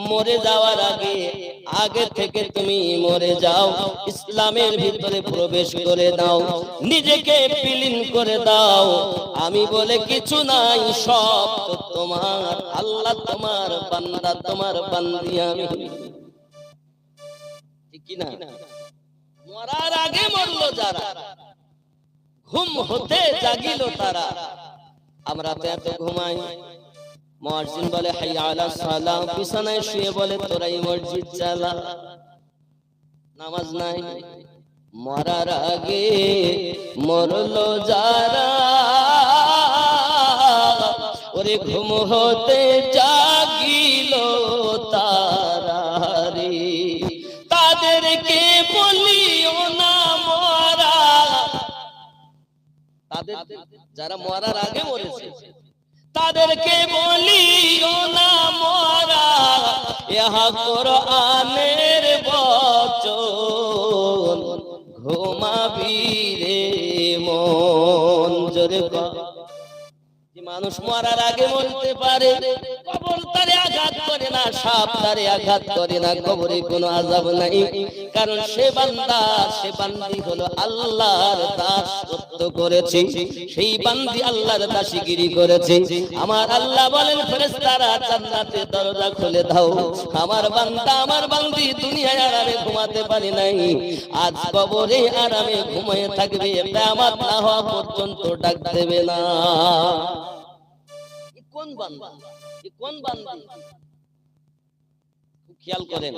মরে যাওয়ার আগে থেকে তুমি মরে যাও, ইসলামের ভিতরে প্রবেশ করে দাও, নিজেকে বিলীন করে দাও। আমি বলে কিছু নাই, সব তো তোমার। আল্লাহ তোমার বান্দা, তোমার বান্দি আমি, ঠিক কি না? মরার আগে মরলো যারা, ঘুম হতে জাগিল তারা। আমরা তো এত ঘুমাই, মুয়াজ্জিন বলে হাইয়া আলাস সালাহ, বিছানায় শুয়ে বলে তোরাই মসজিদ চালা, নামাজ নাই। মরার আগে মরলো যারা, ওরে ঘুম হতে জাগিল তারা রে, তাদেরকে বলিও না মরা, তাদের যারা মরার আগে মরেছে তাদেরকে বলিও না মরা, ইহা কোরআনের বচন, ঘুমাবি রে মন। জোরে মানুষ মরার আগে মরতে পারে, কবর তারে আঘাত করে না, সাপ তারে আঘাত করে না, কবরে কোনো আযাব নাই, কারণ সে বান্দা, সে বান্দি হলো আল্লাহর দাসত্ব করেছে, সেই বান্দি আল্লাহর দাসীগিরি করেছে। আমার আল্লাহ বলেন ফেরেশতারা জান্নাতে দরজা খুলে দাও, আমার বান্দা, আমার বান্দি দুনিয়ায় আরামে ঘুমাতে পারে নাই, আজ কবরে আরামে ঘুমিয়ে থাকবে, কিয়ামত না হওয়া পর্যন্ত ডাক দেবে না। কোন বান্দা, কোন বান্দি, খেয়াল করেন।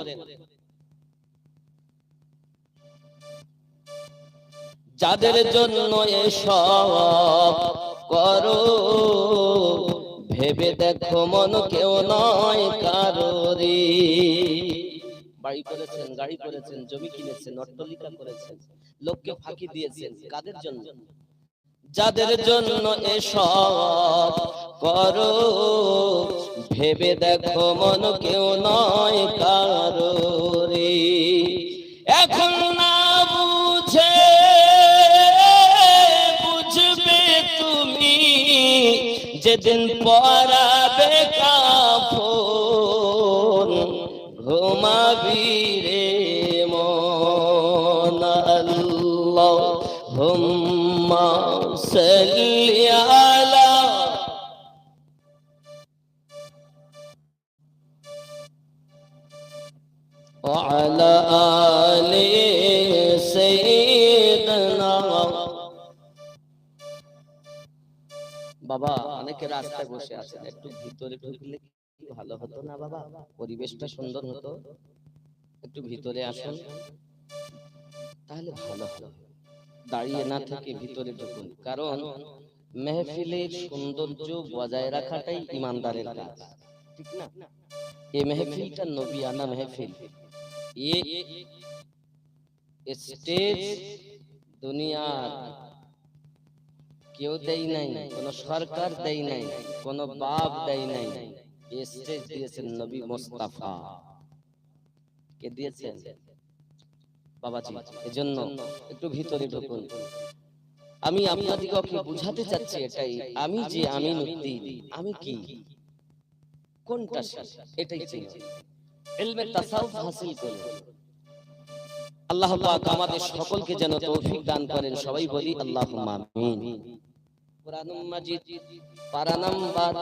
যাদের জন্য এসব করো, ভেবে দেখো মন কেউ নয় কারো রে। বাড়ি করেছেন, গাড়ি করেছেন, জমি কিনেছেন, অট্টালিকা করেছেন, লোককে ফাঁকি দিয়েছেন, কাদের জন্য? যাদের জন্য এসব করো, ভেবে দেখো মন কেউ নয় কারো রে। এখন না বুঝে বুঝবে তুমি, যেদিন পরাবে কাফন, ঘুমাবি রে মন। আল্লাহুম্মা সাল্লি আলা ওয়া আলা আলি সাইয়্যিদিনা। বাবা, অনেকে রাস্তায় বসে আছেন, একটু ভিতরে ঢুকলে ভালো হতো না বাবা? পরিবেশটা সুন্দর হতো, একটু ভিতরে আসুন, তাহলে ভালো হতো। দাঁড়িয়ে না থেকে ভিতরে ঢুকুন, কারণ মেহফিলের সৌন্দর্য বজায় রাখাটাই ইমানদারের কাজ, ঠিক না? এই মেহফিলটা নবিয়ানা মেহফিল, এই স্টেজ দুনিয়ার কেউ দেয় নাই, কোন সরকার দেয় নাই, কোন বাপ দেয় নাই, এই স্টেজ দিয়েছেন নবী মুস্তাফা। কে দিয়েছেন? বাবাজি। এজন্য একটু ভিতরে ঢুকুন। আমি আপনাদেরকে বুঝাতে চাচ্ছি এটাই, আমি যে আমিনুদ্দিন, আমি কি, কোনটা এটাই চিনি। ইলমে তাসাউফ হাসিল করুন। আল্লাহ পাক আমাদের সকলকে যেন তৌফিক দান করেন, সবাই বলি আল্লাহুম্মা আমিন। কুরআনুল মাজিদ পারা নাম্বার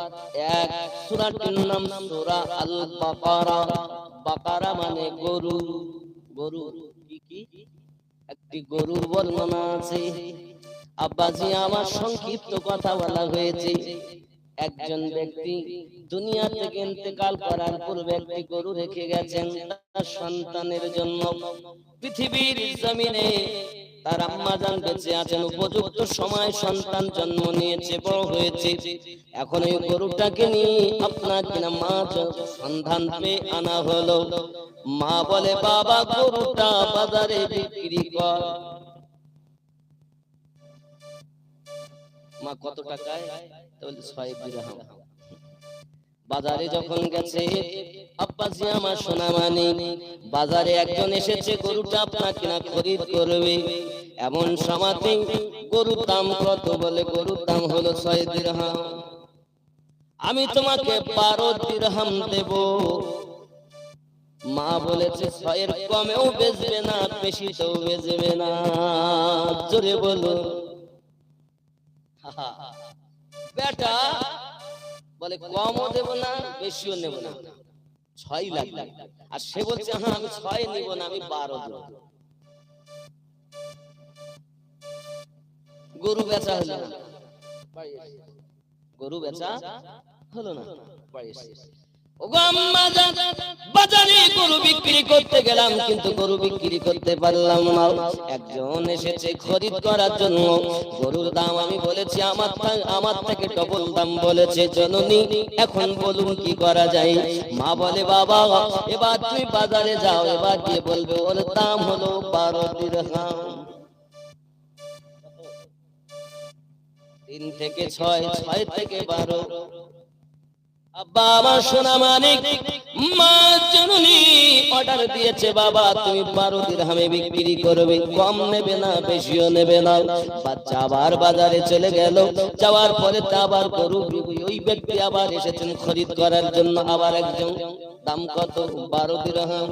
1, সূরাটির নাম সূরা আল বাকারা। বাকারা মানে গরু, গরু কি একটি গরুর বর্ণনা আছে। আব্বাজি, আমার সংক্ষিপ্ত কথা বলা হয়েছে। একজন ব্যক্তি দুনিয়া থেকে ইন্তেকাল করার পূর্বে একটি গরু রেখে গেছেন তার সন্তানের জন্য। পৃথিবীর জমিনে তার আম্মাজান বেঁচে আছেন, উপযুক্ত সময় সন্তান জন্ম নিয়েছে, বড় হয়েছে। এখন এই গরুটাকে নিয়ে আপনার কিনা মা সন্ধান পেয়ে আনা হলো। মা বলে, বাবা গরুটা বাজারে বিক্রি কর। মা কত টাকায়? তাহলে 6 দিরহাম। বাজারে যখন গেছে, আব্বাজি আমার সোনা মানি, বাজারে একজন এসেছে গরুটা আপনার কিনা খরিদ করবে। এমন সময়তে গরুর দাম কত? বলে গরুর দাম হলো 6 দিরহাম। আমি তোমাকে 12 দিরহাম দেব। মা বলেছে 6 কমেও বেচবে না, বেশিতেও বেচবে না। জোরে বলো। বেটা বলে কমও দেব না, বেশিও নেব না, 6 লাগবে। আর সে বলছে হ্যাঁ আমি 6 নিব না, আমি 12 দেব। গরু বেচা হলো না, গরু বেচা হলো না, বাড়ি এসে বাজারে গরু বিক্রি করতে গেলাম, কিন্তু গরু বিক্রি করতে পারলাম না। একজন এসেছে খরিদ করার জন্য। গরুর দাম আমি বলেছি আমার থেকে ডবল দাম বলেছে। জননী এখন বলুন কি করা যায়? মা বলে বাবা এবার তুই বাজারে যাও, এবার দিয়ে বলবে ওর দাম হলো 12 দিরহাম। 3 থেকে 6, 6 থেকে 12। আব্বা আমার সোনা মানিক, মা জননী অর্ডার দিয়েছে বাবা তুমি 12 দিরহামে বিক্রি করবে, কম নেবে না, বেশিও নেবে না। বাচ্চা আবার বাজারে চলে গেল। যাওয়ার পরে আবার গরু ওই ব্যক্তি আবার এসেছেন খরিদ করার জন্য। আবার একজন দাম কত? 12 দিরহাম।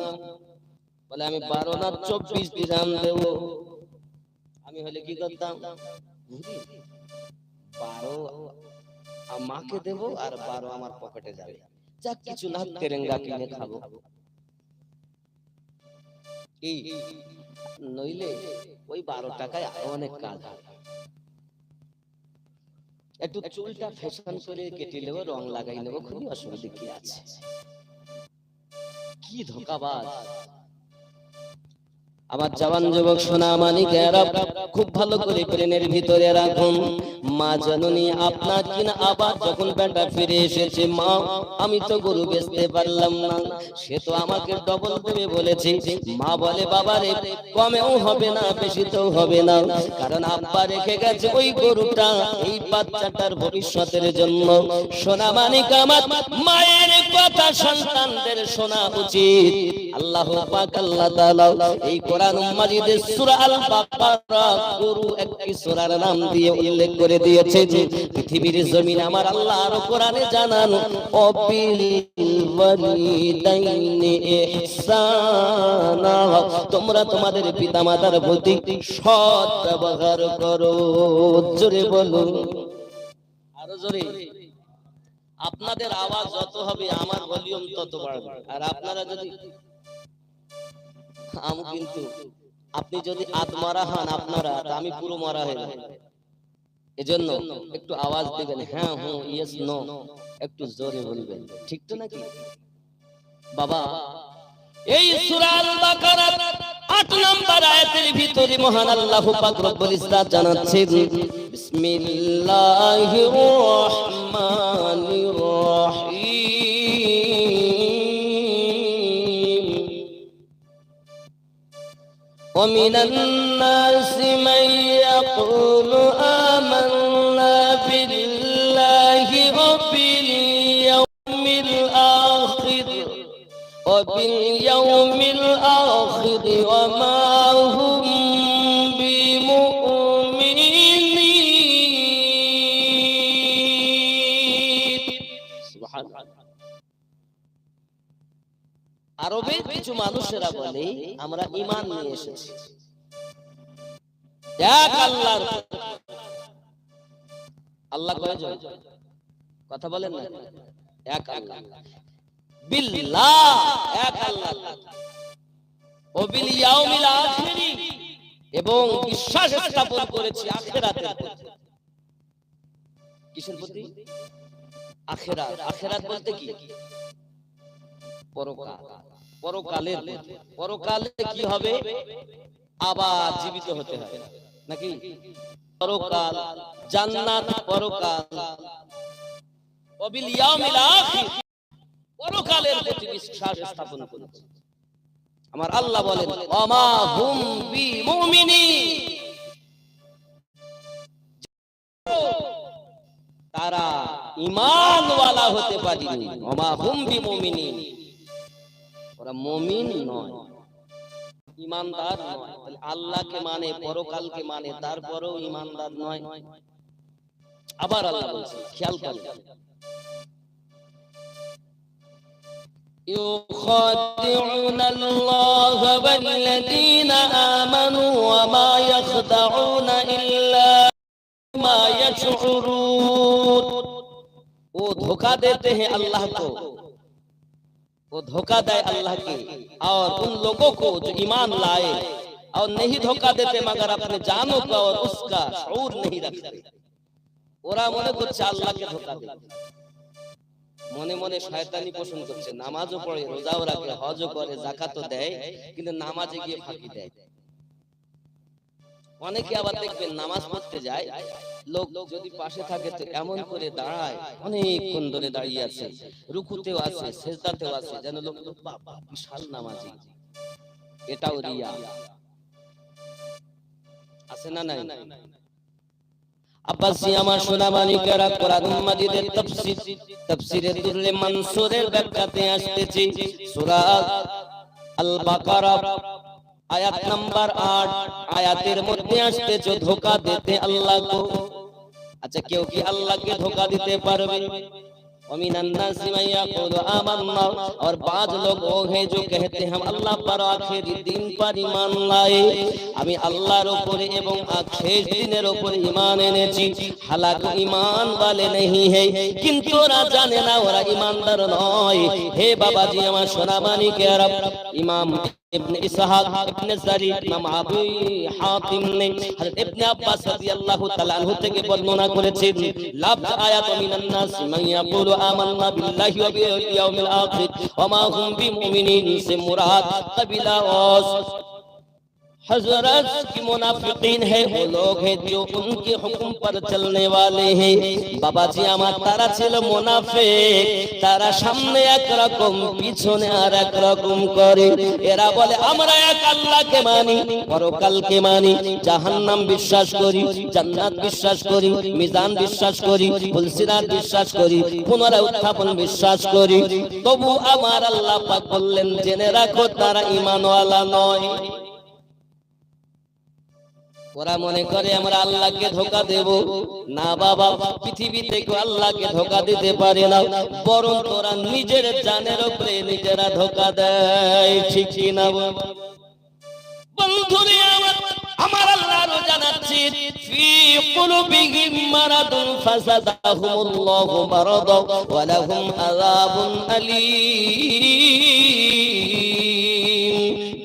বলে আমি 12 না 24 দিরহাম দেব। আমি হলে কি করতাম? 12 মাকে দেব আর 12 আমার পকেটে যাবে, যা কিছু না তেরেঙ্গা কিনে খাবো। কি নইলে ওই 12 টাকায় আরো অনেক কাজ হয়। একটু চুলটা ফ্যাশন করে কেটে নেবো, রং লাগাই নেবো, খুবই অসুবিধা কি আছে? কি ধোঁকাবাজ আমার জওয়ান যুবক সোনা মানিকেরা, খুব ভালো করে ব্রেনের ভিতরে রাখুন। মা জননী আপনার কিনা আবার যখন বেটা ফিরে এসেছে, মা আমি তো গরু বেচতে পারলাম না, সে তো আমাকে ডবল দেবে বলেছে। মা বলে বাবা রে কমেও হবে না, বেশিতেও হবে না, কারণ আব্বা রেখে গেছে ওই গরুটা এই বাচ্চাটার ভবিষ্যতের জন্য। সোনা মানিক আমার, মায়ের কথা সন্তানদের শোনা উচিত। আল্লাহ পাক আল্লাহ তাআলা এই কোরআন মাজিদের সূরা আল বাকারা গরু একটি সূরার নাম দিয়ে উল্লেখ করে দিয়েছে যে পৃথিবীর জমিন আমার আল্লাহ আর কোরআনে জানানো অবিল ওয়ালিদাইনি ইহসানা, তোমরা তোমাদের পিতামাতার প্রতি সৎ ব্যবহার করো। জোরে বলো, আরো জোরে। আপনাদের আওয়াজ যত হবে আমার ভলিউম তত বাড়বে। আর আপনারা যদি কিন্তু আপনি যদি আত্মারা হন আপনারা, আমি পুরো মারা হয়ে যাব। এজন্য একটু আওয়াজ দিবেন, হ্যাঁ হুঁ ইয়েস নো, একটু জোরে বলবেন, ঠিক তো নাকি বাবা? এই সূরা আল বাকারা 8 নম্বর আয়াতের ভিতরে মহান আল্লাহ পাক রব্বুল ইজ্জত জানাচ্ছেন বিসমিল্লাহির রহমানির রহিম ومن الناس من يقول آمنا بالله وباليوم الآخر وما هم بمؤمنين سبحان الله। আরবের কিছু মানুষেরা বলে আমরা ঈমান নিয়ে এসেছি এক আল্লাহর। আল্লাহ কয়জন? কথা বলেন না, এক আল্লাহ। বিল্লাহ এক আল্লাহ, ও বিল ইয়াউমিল আখির, এবং বিশ্বাস স্থাপন করেছি আখিরাতের প্রতি। কিসের প্রতি? আখিরাত। আখিরাত বলতে কি? পরকাল। পরকালের প্রতি। পরকালে কি হবে? আবার জীবিত হতে হবে নাকি? পরকাল, জান্নাত, পরকাল, ও বিল ইয়াউমিল আখির, পরকালের প্রতি বিশ্বাস স্থাপন করেছি। আমার আল্লাহ বলেন ওমা হুম বিমুমিনিন, তারা ঈমানওয়ালা হতে পারেনি। ওমা হুম বিমুমিনিন, ওরা মুমিন নয়, ঈমানদার নয়। তাহলে আল্লাহকে মানে, পরকালকে মানে, তারপরেও ঈমানদার নয়। আবার আল্লাহ বলছেন, খেয়াল করেন, يخادعون الله والذين آمنوا وما يخدعون إلا ما يشعرون। वो धोखा देते हैं अल्लाह को, वो धोखा दे अल्लाह के और उन लोगों को जो ईमान लाए, और नहीं धोखा देते मगर अपने जानों का और उसका शऊर नहीं रखते। ওরা মনে করছে আল্লাহকে ধোঁকা দিচ্ছে, মনে মনে শয়তানি পোষণ করছে, নামাজও পড়ে, রোজাও রাখে, হজও করে, যাকাতও দেয়, কিন্তু নামাজে গিয়ে ফাঁকি দেয়। অনেকে আবার দেখবেন নামাজ পড়তে যায়, লোক যদি পাশে থাকে তো এমন করে দাঁড়ায়, অনেকক্ষণ ধরে দাঁড়িয়ে আছে, রুকুতেও আছে, সেজদাতেও আছে, যেন লোক বাবা বিশাল নামাজি। এটাও রিয়া, আছে না নাই? আব্বাসি আমার সোনা মানিকেরা, কোরআন মাজিদের তাফসীরে দুররে মানসুরের ব্যাখ্যাতে আসতেছে সূরা আল বাকারা आयत नंबर 8 आयतेर मध्य আসতেছে धोखा देते अल्लाह को। अच्छा क्यों कि अल्लाह के धोखा देते पारबे? और बाज लोग वो हैं जो कहते हैं हम अल्लाह पर आखिरी दिन पर ईमान लाए, আমি আল্লাহর উপরে এবং শেষ দিনের উপরে ঈমান এনেছি। হালাকি ঈমান वाले नहीं है, কিন্তু ওরা জানে না ওরা ঈমানদার নয়। হে বাবাজি আমার সোনা মানিকেরা, ইমাম ইবনে ইসহাক, ইবনে জারির, ইমাম আবু হাতিম ने হযরত ইবনে আব্বাস রাদিয়াল্লাহু তাআলা আনহু থেকে বর্ণনা করেছেন, লাফজ আয়াত মিনান নাস মান ইয়াকুলু আমান্না বিল্লাহি ওয়া বিল ইয়াউমিল আখির ওয়া মা হুম বিমুমিনিন से मुराद कबीला औस हजरत की मुनाफिकीन है, वो लोग हैं जो उनके हुक्म पर चलने वाले हैं। बाबा जी আমার তারা ছিল মুনাফিক, তারা সামনে এক রকম পিছনে আরেক রকম করে। এরা বলে আমরা এক আল্লাহকে মানি, পরকালকে মানি, জাহান্নাম বিশ্বাস করি, জান্নাত বিশ্বাস করি, মিজান বিশ্বাস করি, ফুলসিরাত বিশ্বাস করি, পুনরায় উত্থাপন বিশ্বাস করি। তবু আমার আল্লাহ পাক বললেন জেনে রাখো তারা ঈমানওয়ালা নয়। ওরা মনে করে আমরা আল্লাহকে ধোঁকা দেব না। বাবা পৃথিবীতে কেউ আল্লাহকে ধোঁকা দিতে পারে না, বরং তোরা নিজের জানের উপরে নিজেরা ধোঁকা দেয়। ঠিক কি না বন্ধুরে আমার আল্লাহ আরো জানাচ্ছি, ফি কুলুবিহিম মারাদুন ফাযাদাহুমুল্লাহু মারাদা ওয়া লাহুম আযাবুন আলীম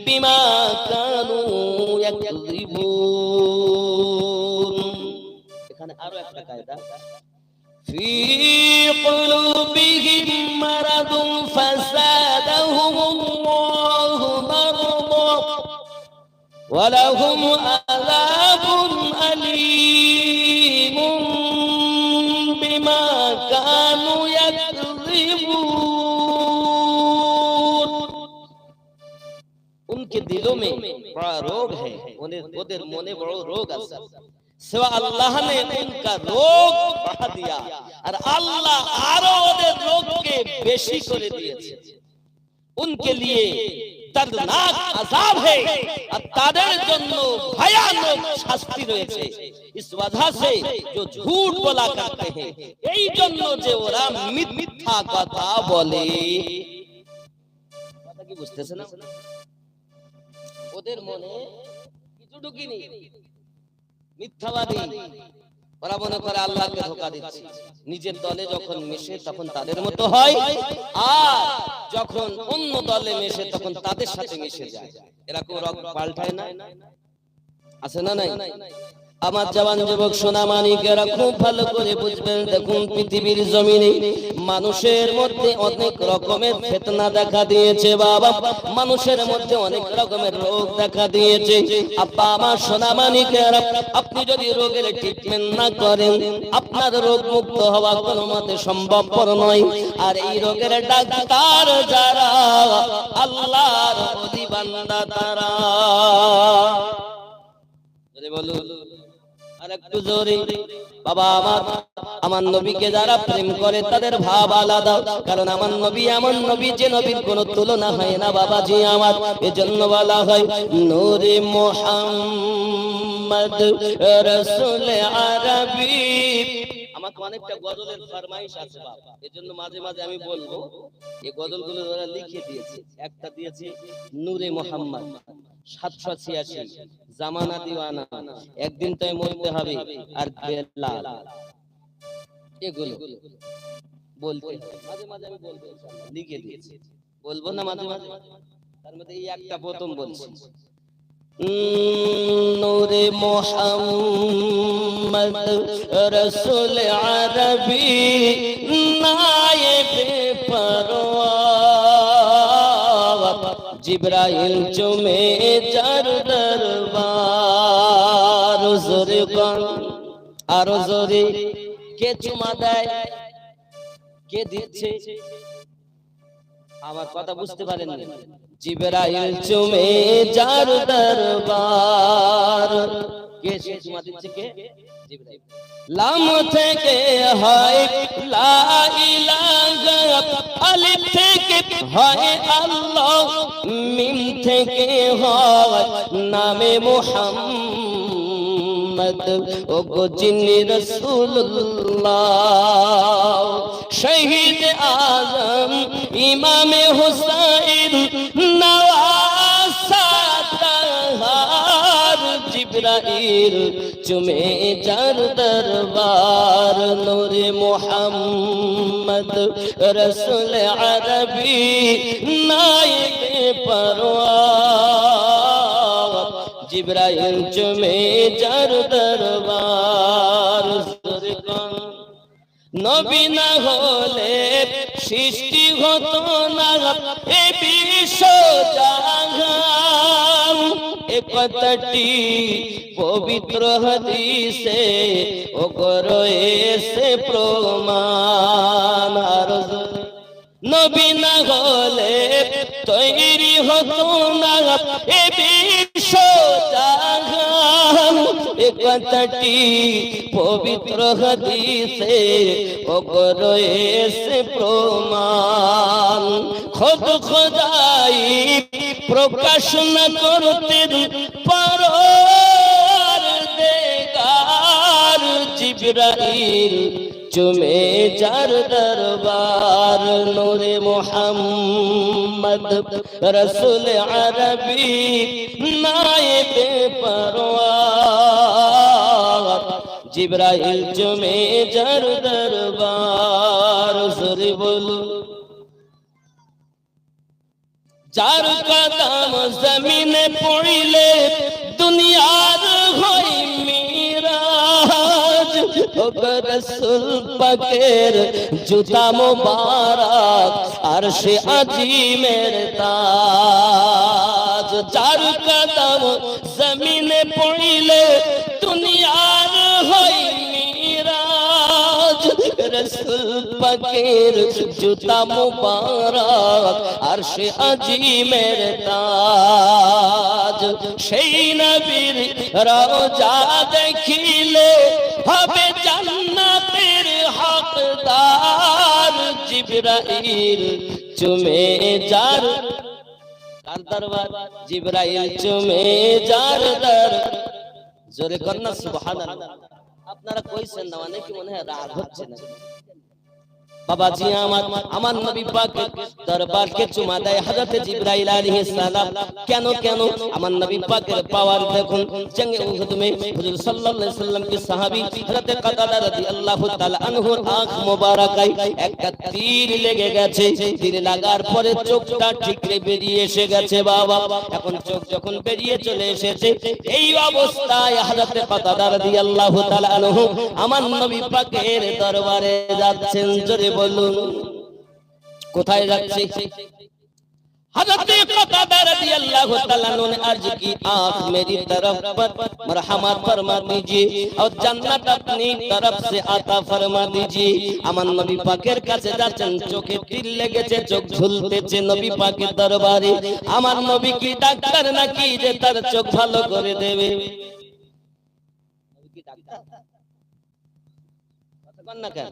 বিমা কানু ইয়াকযিবুন। এখানে আরো একটা কায়দা, ফি কুলুবিহিম মারাদুন ফাযাদাহুমুল্লাহু মারাদা ওয়া লাহুম আযাবুন আলীম বিমা কানু ইয়াকযিবুন। उनके दिलों में बड़ा रोग है, उन्हें मने बड़ा रोग আছে। सिवा अल्लाह ने उनका रोग बढ़ा दिया और अल्लाह आरो ওদের रोगকে বেশি করে দিয়েছে। उनके लिए दर्दनाक अजाब है और তাদের জন্য ভয়ানক শাস্তি রয়েছে। इस वजह से जो झूठ बोला करते हैं, এই জন্য যে ওরা মিথ্যা কথা বলে। কথা কি বুঝতেছেন না? ওদের মনে কিছু ঢুকিনি, মিথ্যাবাদী। ওরা মনে করে আল্লাহকে ধোঁকা দিচ্ছে। নিজের দলে যখন মিশে তখন তাদের মতো হয়, আর যখন অন্য দলে মিশে তখন তাদের সাথে মিশে যায়। এরকম রং পাল্টায় না, আছে না নাই? আমার জওয়ান যুবক সোনা মানিকেরা খুব ভালো করে বুঝবেন। দেখুন পৃথিবীর জমিনে মানুষের মধ্যে অনেক রকমের ফিতনা দেখা দিয়েছে। বাবা মানুষের মধ্যে অনেক রকমের রোগ দেখা দিয়েছে। আব্বা আমার সোনা মানিকেরা, আপনি যদি রোগের ট্রিটমেন্ট না করেন আপনার রোগ মুক্ত হওয়া কোনো মতে সম্ভবপর নয়। আর এই রোগের ডাক্তার যারা, আল্লাহর ওলি বান্দা তারা। বলুন আরেকটু জোরে, বাবা আমার নবীকে যারা প্রেম করে তাদের ভাব আলাদা, কারণ আমার নবী এমন নবী যে নবীর কোনো তুলনা হয় না বাবাজি আমার। এজন্য বলা হয় নূরে মুহাম্মদ রাসূল আরবি। আমাকে অনেকটা গজলের ফরমাইশ আছে বাবা, এজন্য মাঝে মাঝে আমি বলবো এই গজলগুলো ওরা লিখে দিয়েছে। একটা দিয়েছে নূরে মোহাম্মদ 786, জামানা দিওয়ানা, একদিন তাই মরতে হবে, আর বেলাল, এগুলো বলতে মাঝে মাঝে আমি বলবো, লিখে দিয়েছি, বলবো না মাঝে মাঝে। তার মধ্যে এই একটা প্রথম বলছি, নূরে মোহাম্মদ রসুল আরবি নায়েবে পরওয়ার, জিবরাইল চুমে যার দরবার। জোরে গান আরো জোরে, কে চুমা দেয়, কে দিচ্ছে? আমার কথা বুঝতে পারেন না? জিবরাইল চুমে যার দরবার, কে সে চুমা দিচ্ছে? কে? জিবরাইল। লাম থেকে হয় লা ইলাহা, আলিফ থেকে হয় আল্লাহ, মিম থেকে হয় নামে মুহাম্মদ, ও গো যিনি রাসূলুল্লাহ। শহীদ আজম ইমামে হুসাইন নওয়াজ সাদাহার, জিবরাইল চুমে যার দরবার। নূরে মুহাম্মদ রসুল আরবি নায়েবে পরওয়ার, জিবরাইল চুমে যার দরবার। নবী না হলে সৃষ্টি হতো না এ বিশ্ব জাহান, এ কথাটি পবিত্র হাদিসে ও রয়েছে প্রমাণ। নবী না হলে তৈরি হতো না এ বিশ্ব জাহান, এ কথাটি পবিত্র হাদিসে ও রয়েছে প্রমাণ। খোদ খোদাই প্রকাশ না করতে পরওয়ারদিগার, জিবরাইল চুমে যার দরবার। নূরে মুহাম্মদ রসুল আরবি নায়েবে পরওয়ার, জিবরাইল চুমে যার দরবার। জোরে বলো, যার কদম জমিনে পড়িলে দুনিয়ার হয় মিরাজ, ও রাসূল পাকের জুতা মোবারক আরশে আজিমের তাজ। যার কদম জমিনে পড়িলে দুনিয়ার হয় মিরাজ, রাসূল পাকের জুতা মোবারক আরশে আজিমের তাজ। সেই নবীর রওজা দেখিলে হবে জান্নাতের হকদার, জিবরাইল চুমে যার দরবার, জিবরাইল চুমে যার দরবার। জোরে কন্না সুবহানাল্লাহ। আপনারা কইছেন না, অনেকে মনে হয় রাগ হচ্ছে না। বাবাজি আমার নবী পাকের দরবারকে চুমা দেয় হযরত জিবরাইল আলাইহিস সালাম। কেন আমার নবী পাকের পাওয়ার দেখুন। জঙ্গে উহুদ মে হুজুর সাল্লাল্লাহু আলাইহি ওয়াসাল্লাম के সাহাবী হযরত কাতাদা রাদিয়াল্লাহু তাআলা আনহুর আঁখ মোবারকায় একটা তীর লেগে গেছে। তীর লাগার পরে চোখটা ঠিকরে বেরিয়ে এসে গেছে বাবা। এখন চোখ যখন বেরিয়ে চলে এসেছে, এই অবস্থায় হযরত কাতাদা রাদিয়াল্লাহু তাআলা আনহু আমার নবী পাকের দরবারে যাচ্ছেন। জোরে বলুন, কোথায় যাচ্ছে? हज़रत क़तादा रज़ियल्लाहु ताला अन्हु ने अर्ज की, आप मेरी तरफ पर मरहमत फरमा दीजिए और जन्नत अपनी तरफ से आता फरमा दीजिए। আমার নবী পাকের কাছে যাচ্ছেন, চোখে তীর লেগেছে, চোখ ঝুলতেছে নবী পাকের দরবারে। আমার নবী কি ডাক্তার নাকি যে তার চোখ ভালো করে দেবে? নবী কি ডাক্তার? কথা বল না কেন?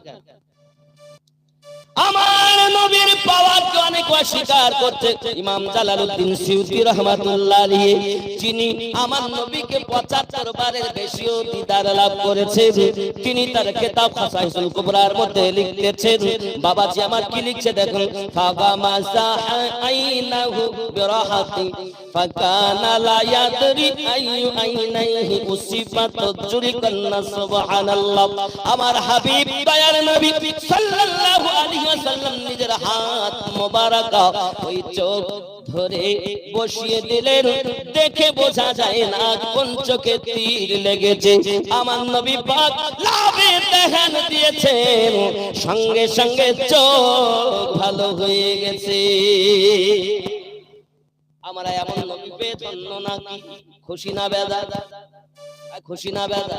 আমার নবীর পাওয়ারকে অনেক অস্বীকার করছে। ইমাম জালালউদ্দিন সিউতি রাহমাতুল্লাহ আলাইহি, যিনি আমার নবীকে ৭৫ বারের বেশিও দিদার লাভ করেছে, তিনি তার কিতাব খাসাইসুল কুবরার মধ্যে লিখতেছেন, বাবাজি আমার কি লিখছে দেখুন, ফাগামাসা আইনাহু বিরাহাতি ফাকানা লা ইয়াদরি আইয়ু আইনাইহি উসিফাত জুরিকান্না সুবহানাল্লাহ। আমার হাবিব দয়ার নবী সাল্লাল্লাহু আলাইহি ওয়াসাল্লাম নিজের হাত মোবারক ওই চোখ ধরে বসিয়ে দিলেন, দেখে বোঝা যায় না কোন চোখে তীর লেগেছে। আমার নবী পাক লাভে দেখান দিয়েছেন, সঙ্গে সঙ্গে চোখ ভালো হয়ে গেছে। আমরা এমন নবী পেয়ে ধন্য নাকি? খুশি না বেদা? খুশি না বেদা?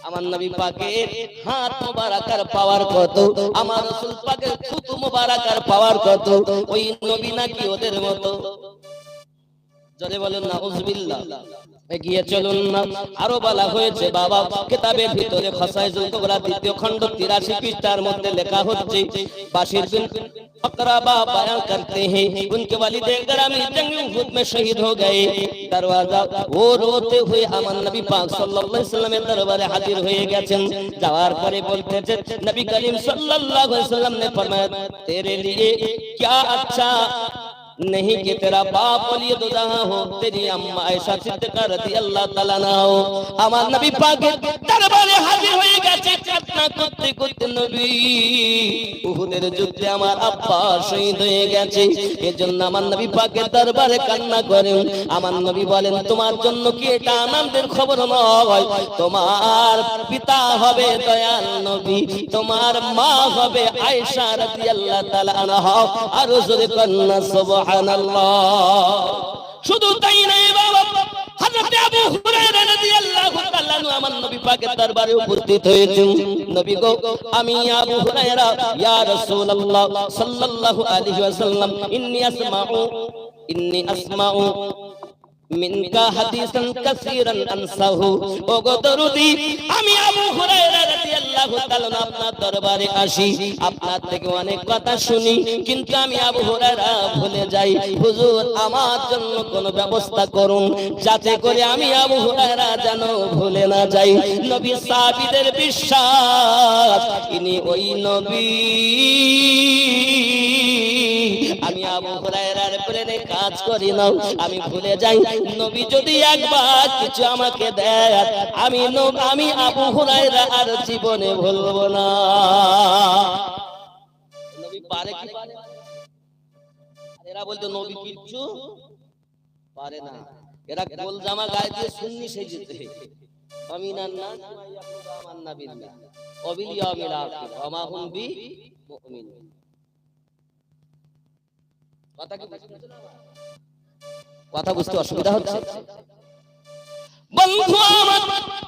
আমার নবী পাকের হাত মোবারকের পাওয়ার কত, আমার রাসূল পাকের থুতু মোবারকের পাওয়ার কত, ওই নবী নাকি ওদের মতো? জোরে বলেন নাউযুবিল্লাহ। এগিয়ে চলুন না। আরো বলা হয়েছে বাবা কিতাবের ভিতরে খাসাইসুল কুবরা ২য় খণ্ড ৮৩ পৃষ্ঠার মধ্যে লেখা হচ্ছে, বাশির বিন अकराबा बयान करते हैं उनके वालिद ग्रामी जंग उहद में शहीद हो गए। दरवाजा वो रोते हुए अमन नबी पाक सल्लल्लाहु अलैहि वसल्लम दरबारे हाजिर हुए गए। जावार परे बोलते थे, नबी करीम सल्लल्लाहु अलैहि वसल्लम ने फरमाया, तेरे लिए क्या अच्छा नहीं कि तेरा बाप वली दुआ हो, तेरी अम्मा आयशा सिद्दीका রাদিয়াল্লাহু তাআলা না हो। আমার নবী পাকের দরবারে হাজির হয়ে গেছে কান্না করতে করতে, নবী উহুদের যুদ্ধে আমার আব্বা শহীদ হয়ে গেছে, এজন্য আমার নবী পাকের দরবারে কান্না করেন। আমার নবী বলেন, তোমার জন্য কি এটা আনন্দের খবর নয়? তোমার পিতা হবে দয়াল নবী, তোমার মা হবে আয়েশা রাদিয়াল্লাহু তাআলা আনহা। আর জোরে কান্না সুবহানাল্লাহ। শুধু তাই নয় বাবা, হযরত আবু হুরায়রা রাদিয়াল্লাহু তাআলা আমার নবী পাকের দরবারে উপস্থিত হয়েছেন। নবী গো, আমি আবু হুরায়রা, ইয়া রাসূলুল্লাহ সাল্লাল্লাহু আলাইহি ওয়াসাল্লাম, ইন্নী আসমাউ মিনকা হাদিসান কাসীরান আনসাহু। ও গো দরুদি, আমি আবু হুরায়রা রাদিয়াল্লাহু তাআলা আপনার দরবারে আসি, আপনার থেকে অনেক কথা শুনি, কিন্তু আমি আবু হুরায়রা ভুলে যাই। হুজুর আমার জন্য কোনো ব্যবস্থা করুন, যাতে করে আমি আবু হুরায়রা যেন ভুলে না যাই। নবী সাহাবীদের বিশ্বাস, ইনি ওই নবী। আমি আবু হুরায়রার প্রেমে কাজ করি না, আমি ভুলে যাই। নবী যদি একবার কিছু আমাকে দেয়, আমি আবু হুরায়রা আর জীবনে ভুলবো না। নবী পারে কি পারে? এরা বলতো নবী কিছু পারে না, এরা গোল জামা গায়ে দিয়ে সুন্নি সেজেছে। আমিনান নাস আমান্না বিল্লাহ ওয়া বিল ইয়াউমিল আখির ওয়া মা হুম বিমুমিনিন। কথা বুঝতে অসুবিধা হচ্ছে? বন্ধু আমার,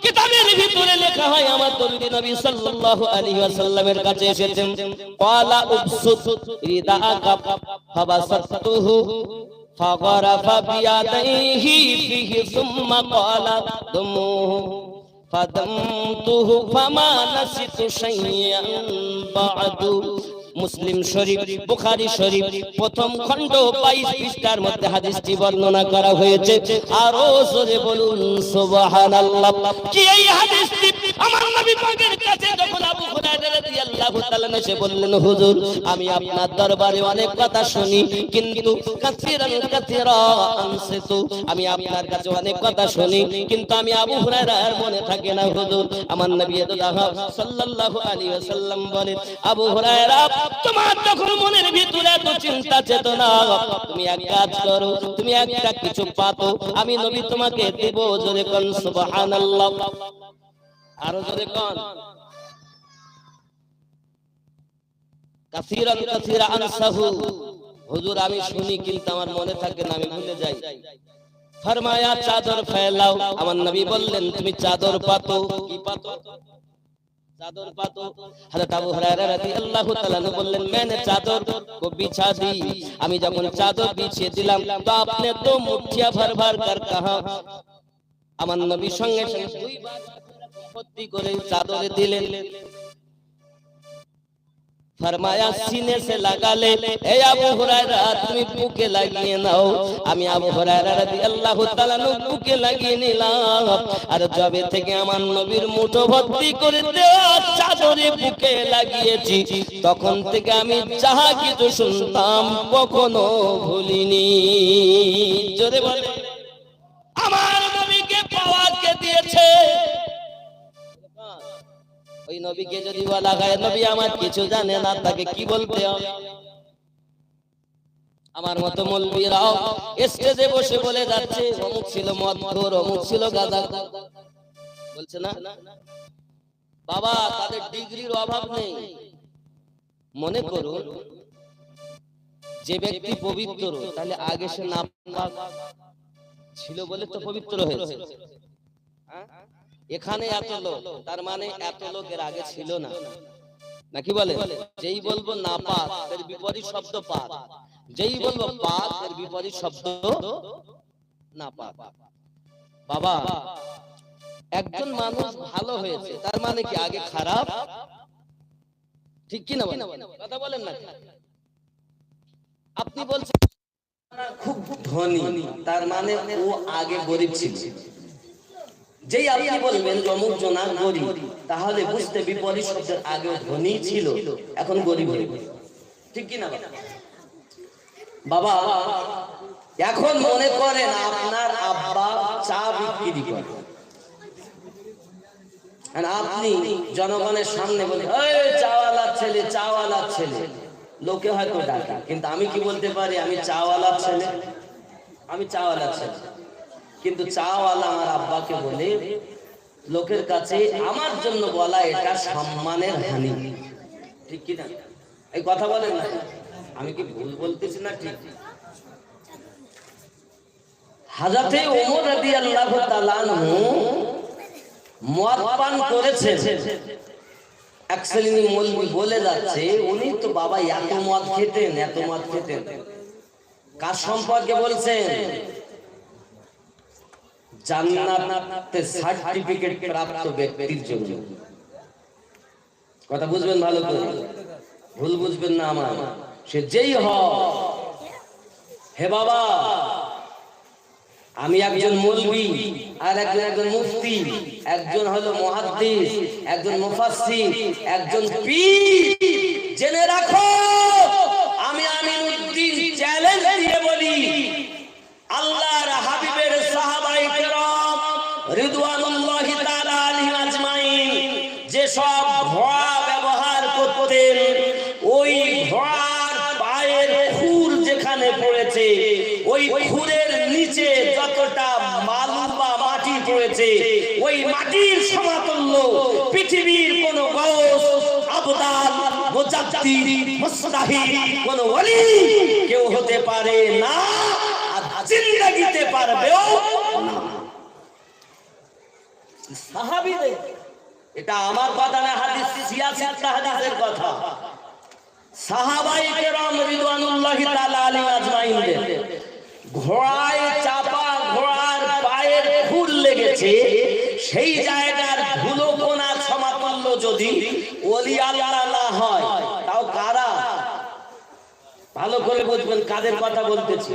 কিতাবের ভিতরে লেখা হয় আমার দরুদ নবী সাল্লাল্লাহু আলাইহি ওয়াসাল্লামের কাছে এসেছেন, ক্বালা উবসুত রিদাআকা ফাবাসাতুহু ফাগারাফা বিয়াদাইহি ফিহি সুম্মা ক্বালা দুমুহু ফাদামতুহু ফামা নাসিতু শাইয়ান বা'দু। মুসলিম শরীফ, বুখারী শরীফ প্রথম খণ্ড 22 পৃষ্ঠার মধ্যে হাদিসটি বর্ণনা করা হয়েছে। আরো জোরে বলুন সুবহানাল্লাহ। কি এই হাদিসটি আমার নবী পাকের কাছে যখন আবু হুরায়রা রাদিয়াল্লাহু তাআলা এসে বললেন, হুজুর আমি আপনার দরবারে অনেক কথা শুনি, কিন্তু কাসীরা আনসিতু, আমি আপনার কাছে অনেক কথা শুনি, কিন্তু আমি আবু হুরায়রার মনে থাকে না হুজুর। আমার নবী সাল্লাল্লাহু আলাইহি ওয়াসাল্লাম বলেন, আবু হুরায়রা, তোমার যখন মনের ভিতরে এত চিন্তা চেতনা, তুমি এক কাজ করো, তুমি একটা কিছু পাতো, আমি নবী তোমাকে দেব। জোরে কোন সুবহানাল্লাহ। আরো জোরে কোন। কাসীরা আনসাহু, হুজুর আমি শুনি কিন্তু আমার মনে থাকে না, আমি ভুলে যাই। ফরমায়া চাদর ফেলাও। আমার নবী বললেন, তুমি চাদর পাতো। কি পাতো? चादर पातो। हज़रत अबू हुरैरा রাদিয়াল্লাহু তাআলা বললেন, मैंने चादर को बिछा दी, আমি যখন চাদর বিছিয়ে দিলাম তো আপনি তো মুঠিয়া ভর ভর कर कहा। আমার নবী সঙ্গে সঙ্গে দুইবার ভর্তি করে চাদরে দিলেন। फरमाया सीने से लगा ले, ए अबू हुरैरा তুমি বুকে লাগিয়ে নাও। আমি আবু হুরায়রা রাদিয়াল্লাহু তাআলা বুকে লাগিয়ে নিলাম। আর যবে থেকে আমার নবীর মুঠো ভর্তি করে দেওয়া চাদরে বুকে লাগিয়েছি, তখন থেকে আমি যাহা কিছু শুনতাম কখনো ভুলিনি। জোরে বলে, আমার নবীকে পাওয়ার কে দিয়েছে? ওই নবীকে যদি বলা হয় নবী আমার কিছু জানে না, তাকে কি বলতে হবে? আমার মতো মৌলবীরাও স্টেজে বসে বলে যাচ্ছে অমুক ছিল মদখোর, অমুক ছিল গাঁজা, বলছে না বাবা, তাদের ডিগ্রির অভাব নেই। মনে করুন যে ব্যক্তি পবিত্র, তাহলে আগে সে নাপাক ছিল বলে তো পবিত্র হয়েছে। এখানে এত লোক, তার মানে এত লোকের আগে ছিল না, নাকি বলে? যেই বলবো নাপাক এর বিপরীত শব্দ পাক, যেই বলবো পাক এর বিপরীত শব্দ নাপাক। বাবা, একজন মানুষ ভালো হয়েছে তার মানে কি আগে খারাপ? ঠিক কি না? কথা বলেন না। আপনি বলছেন খুব ধনী, তার মানে ও আগে গরিব ছিল। যেই আপনি বলবেন অমুক জনা গরিব, তাহলে বুঝতে বিপরীত শব্দের আগে ধনী ছিল, এখন গরিব হয়ে গেল। ঠিক কি না বাবা? এখন মনে করেন আপনার আব্বা চা বিক্রি করে, আপনি জনগণের সামনে বলেন এই চাওয়ালার ছেলে, চাওয়ালার ছেলে, লোকে হয়তো ডাকে, কিন্তু আমি কি বলতে পারি? আমি চাওয়ালার ছেলে, আমি চাওয়ালার ছেলে। কিন্তু চাওয়ালা আমার আব্বাকে বলে, লোকের কাছে আমার জন্য বলা এটা সম্মানের হানি। ঠিক কি না? এই কথা বলেন না, আমি কি ভুল বলতেছি না? ঠিক। হযরতে ওমর রাদিয়াল্লাহু তাআলা আনহু মদ পান করেছেন। এক শ্রেণী মৌলবি বলে যাচ্ছে উনি তো বাবা এত মদ খেতেন, এত মদ খেতেন। কার সম্পর্কে বলছেন? জান্নাতে সার্টিফিকেট প্রাপ্ত ব্যক্তির জন্য। কথা বুঝবেন ভালো করে, ভুল বুঝবেন না আমার। সে যেই হয়, হে বাবা আমি একজন মৌলবি, আর একজন মুফতি, একজন হলো মুহাদ্দিস, একজন মুফাসসির, একজন পীর। জেনে রাখো আমি আমিনউদ্দিন চ্যালেঞ্জ দিয়ে বলি, আল্লাহর হাবিবের সাহাবায়ে কেরাম রিদওয়ানুল্লাহি তাআলা আলাইহিম আজমাইন যে সব ঘোড়া ব্যবহার করতেন, ওই ঘোড়ার পায়ের খুর যেখানে পড়েছে, ওই খুরের নিচে যতটা বালু বা মাটি পড়েছে, ওই মাটির সমতুল্য পৃথিবীর কোন গাউস, আবদাল, মুজাদ্দিদ, মুস্তাহিদ কোন ওলি কেউ হতে পারে না, জিন্দেগিতে পারবেও না। সাহাবীদের, এটা আমার কথা না, হাদিস সিয়াসিয়াত হাদিসের কথা। সাহাবায়ে কেরাম রিদওয়ানুল্লাহি তাআলা আলাইহিম আজমাইনদের ঘোড়ায় চাপা, ঘোড়ার পায়ের খুর লেগেছে, সেই জায়গার ধুলো কোনার সমতুল্য যদি ওলি আল্লাহ না হয়, তাও কারা? ভালো করে বুঝবেন কাদের কথা বলতেছি।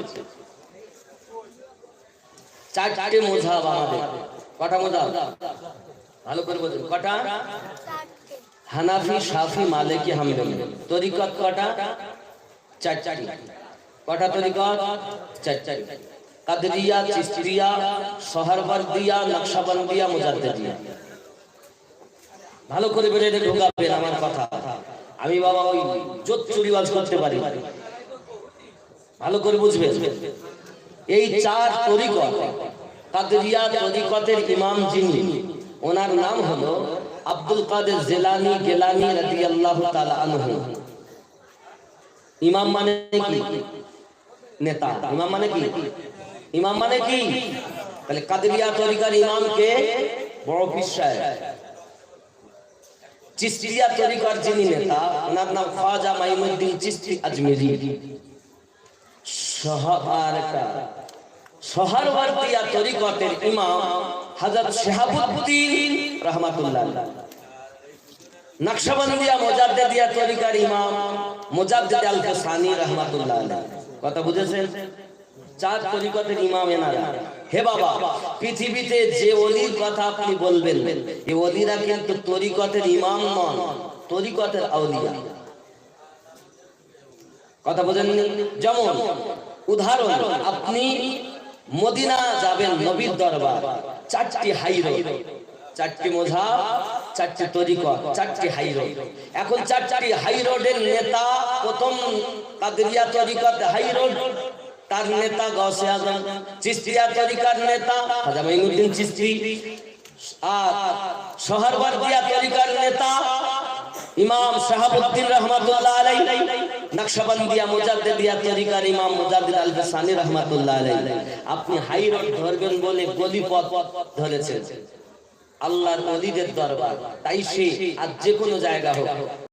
চারটে মুযহাব আমাদের। কটা মুযহাব? ভালো করে বুঝবেন কটা? হানাফি, শাফি, মালিকি, হাম্বলি। তরিকত কটা? চারটি। কটা তরিকত? চারটি। কাদরিয়া, চিশতিয়া, সোহরওয়ার্দিয়া, নকশবন্দিয়া, মুজাদ্দিদিয়া। ভালো করে বেরে ঢোকাবেন আমার কথা। আমি বাবা ওই জোত চুরিওয়াজ করতে পারি, ভালো করে বুঝবেন। এই চার তরিকত, কাদরিয়া তরিকতের ইমাম যিনি, ওনার নাম হলো আব্দুল কাদের জিলানী গিলানী রাদিয়াল্লাহু তাআলা আনহু। ইমাম মানে কি? নেতা। ইমাম মানে কি? ইমাম মানে কি? তাহলে কাদরিয়া তরিকার ইমামকে বড় পীর সাহেব। চিশতিয়া তরিকার যিনি নেতা, ওনার নাম খাজা মাইনুদ্দিন চিশতি আজমেরি। সোহরওয়ার্দিয়া তরিকতের ইমাম হযরত শিহাবুদ্দিন রাহমাতুল্লাহ। নকশবন্দিয়া মুজাদ্দিদিয়া তরিকার ইমাম মুজাদ্দিদ আল ফসানি রাহমাতুল্লাহ আলাইহি। কথা বুঝেছেন? চার তরিকতের ইমাম এনারা। হে বাবা, পৃথিবীতে যে ওলির কথা আপনি বলবেন, এই ওলিরা কিন্তু তরিকতের ইমাম নন, তরিকতের আউলিয়া। কথা বুঝেননি? যেমন উদাহরণ, আপনি মদিনা যাবেন, নবীর দরবার, চারটি হাই রোড, চারটি মুযহাব, চারটি তরিকত, চারটি হাই রোড। এখন চারটি হাই রোডের নেতা, প্রথম কাদরিয়া তরিকত হাই রোড, তার নেতা গৌসে আজম। চিশতিয়া তরিকার নেতা খাজা মাইনুদ্দিন চিশতি। আর সোহরাওয়ার্দিয়া তরিকার নেতা ইমাম শাহাবুদ্দিন রাহমাতুল্লাহ আলাইহি। নকশবন্দিয়া মুজাদ্দিদিয়া তরিকার ইমাম মুজাদ্দিদ আল ফসানি রাহমাতুল্লাহ আলাইহি। আপনি হাই রোড ধরবেন বলে গলিপথ ধরেছেন, আল্লাহর ওলিদের দরবার, তাই সে আর যে কোনো জায়গা হোক